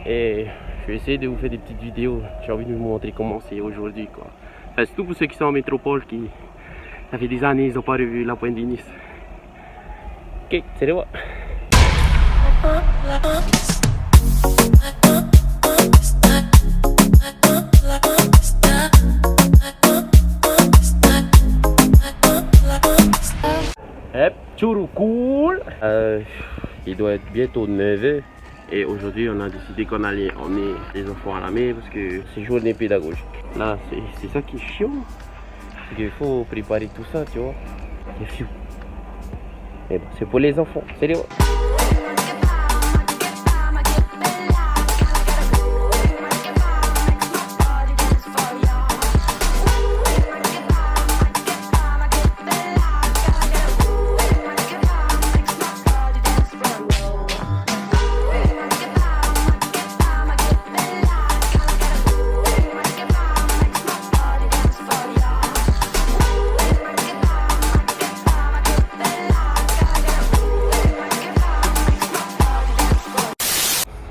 Et je vais essayer de vous faire des petites vidéos. J'ai envie de vous montrer comment c'est aujourd'hui, quoi. Enfin, surtout pour ceux qui sont en métropole, qui ça fait des années ils n'ont pas revu la Pointe Venus. Ok, c'est le voir. Hep, tchourou cool. Il doit être bientôt 9h. Et aujourd'hui, on a décidé qu'on allait emmener les enfants à la mer parce que c'est journée pédagogique. Là, c'est ça qui est chiant. Parce qu'il faut préparer tout ça, tu vois. C'est fou. Mais bon, c'est pour les enfants. C'est les...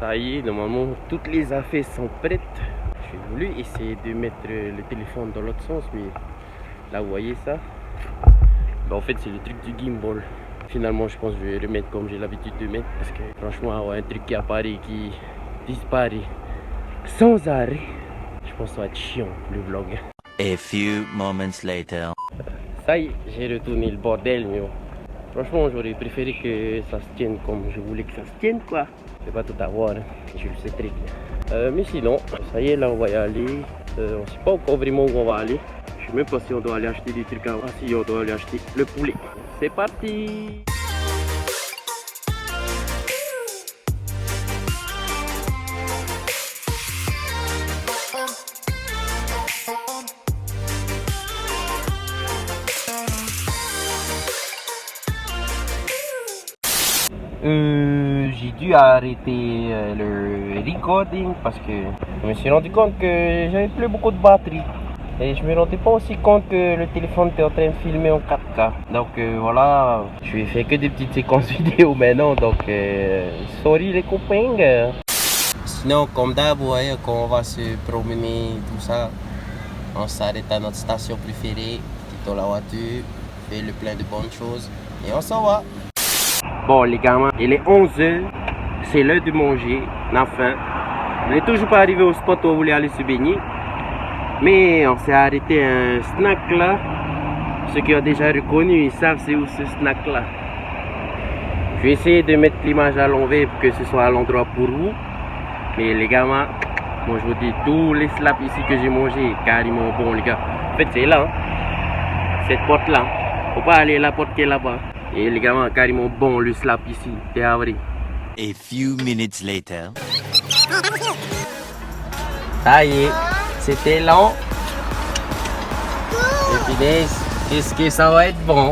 Ça y est, normalement toutes les affaires sont prêtes. J'ai voulu essayer de mettre le téléphone dans l'autre sens, mais là vous voyez ça, bah, en fait c'est le truc du gimbal. Finalement je pense que je vais le mettre comme j'ai l'habitude de mettre, parce que franchement avoir un truc qui apparaît, qui disparaît sans arrêt, je pense que ça va être chiant pour le vlog. A few moments later. Ça y est, j'ai retourné le bordel, mais bon. Franchement, j'aurais préféré que ça se tienne comme je voulais que ça se tienne, quoi. Je vais pas tout avoir, hein. Je le sais très bien. Mais sinon, ça y est, là on va y aller. On sait pas encore vraiment où on va aller. Je sais même pas si on doit aller acheter des trucs à... Ah si, on doit aller acheter le poulet. C'est parti! J'ai dû arrêter le recording parce que je me suis rendu compte que j'avais plus beaucoup de batterie. Et je me rendais pas aussi compte que le téléphone était en train de filmer en 4K. Donc voilà, je vais faire que des petites séquences vidéo maintenant. Donc sorry les copains. Sinon comme d'hab, ouais, quand on va se promener, tout ça, on s'arrête à notre station préférée, dans la voiture, fait le plein de bonnes choses et on s'en va. Bon les gamins, il est 11h, c'est l'heure de manger, on a faim. On n'est toujours pas arrivé au spot où on voulait aller se baigner. Mais on s'est arrêté à un snack là. Ceux qui ont déjà reconnu, ils savent c'est où ce snack là. Je vais essayer de mettre l'image à l'envers pour que ce soit à l'endroit pour vous. Mais les gamins, moi je vous dis, tous les slaps ici que j'ai mangé, carrément bon les gars. En fait c'est là, hein. Cette porte là. Faut pas aller à la porte qui est là-bas. Et les gamins, carrément bon le slap ici, c'est vrai. A few minutes later. Ça y est, c'était long. Et puis qu'est-ce que ça va être bon.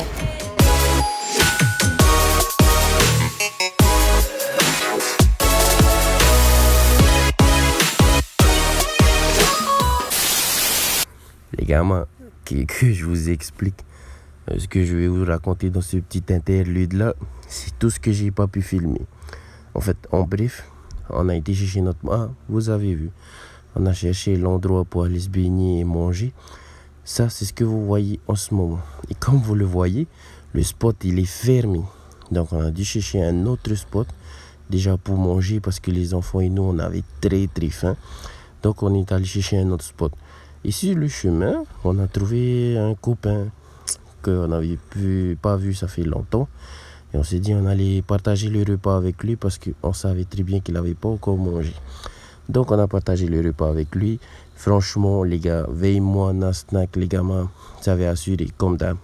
Les gamins, que je vous explique. Ce que je vais vous raconter dans ce petit interlude là, c'est tout ce que j'ai pas pu filmer. En fait, en bref, on a été chercher notre... Ah, vous avez vu. On a cherché l'endroit pour aller se baigner et manger. Ça, c'est ce que vous voyez en ce moment. Et comme vous le voyez, le spot, il est fermé. Donc, on a dû chercher un autre spot, déjà pour manger, parce que les enfants et nous, on avait très faim. Donc, on est allé chercher un autre spot. Et sur le chemin, on a trouvé un copain qu'on n'avait pas vu ça fait longtemps. Et on s'est dit on allait partager le repas avec lui parce qu'on savait très bien qu'il n'avait pas encore mangé. Donc on a partagé le repas avec lui. Franchement les gars, veille-moi, snack, les gamins, ça avait assuré comme d'hab.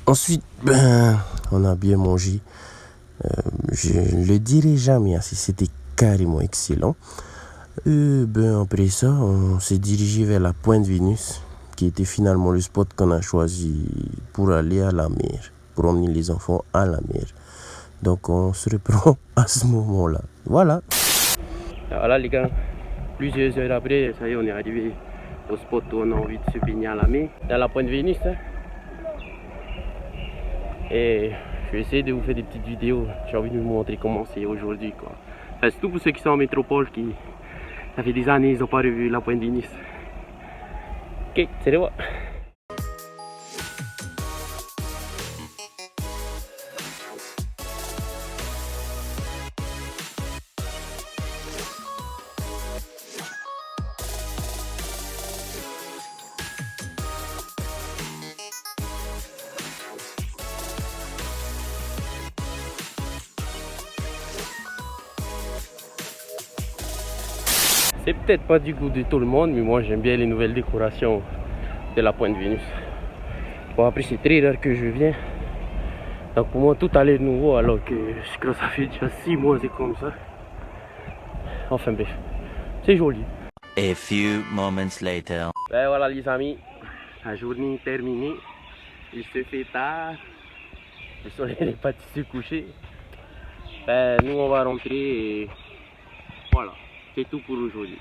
Ensuite, on a bien mangé. Je ne le dirai jamais, c'était carrément excellent. Après ça, on s'est dirigé vers la Pointe Venus, qui était finalement le spot qu'on a choisi pour aller à la mer, pour emmener les enfants à la mer. Donc on se reprend à ce moment-là. Voilà. Voilà les gars, plusieurs heures après, ça y est, on est arrivé au spot où on a envie de se baigner à la mer, dans la Pointe Venus. Hein. Et je vais essayer de vous faire des petites vidéos. J'ai envie de vous montrer comment c'est aujourd'hui, quoi. Enfin, c'est tout pour ceux qui sont en métropole, ça fait des années ils n'ont pas revu la Pointe Venus. Ok, c'est le voir. C'est peut-être pas du goût de tout le monde, mais moi j'aime bien les nouvelles décorations de la Pointe Venus. Bon, après c'est très rare que je viens, donc pour moi tout a l'air nouveau alors que je crois que ça fait déjà 6 mois c'est comme ça. Enfin bref, c'est joli. A few moments later. Ben voilà les amis, la journée est terminée, il se fait tard, le soleil n'est pas se coucher. Ben nous on va rentrer et voilà, c'est tout pour aujourd'hui.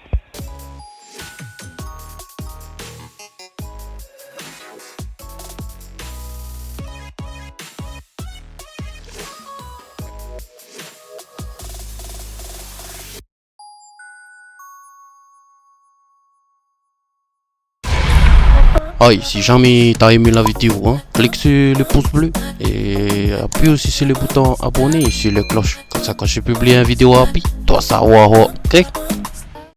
Aïe, si jamais t'as aimé la vidéo, hein, clique sur le pouce bleu et appuie aussi sur le bouton abonner et sur la cloche. Comme ça, quand je publie une vidéo rapide, toi ça va, ok?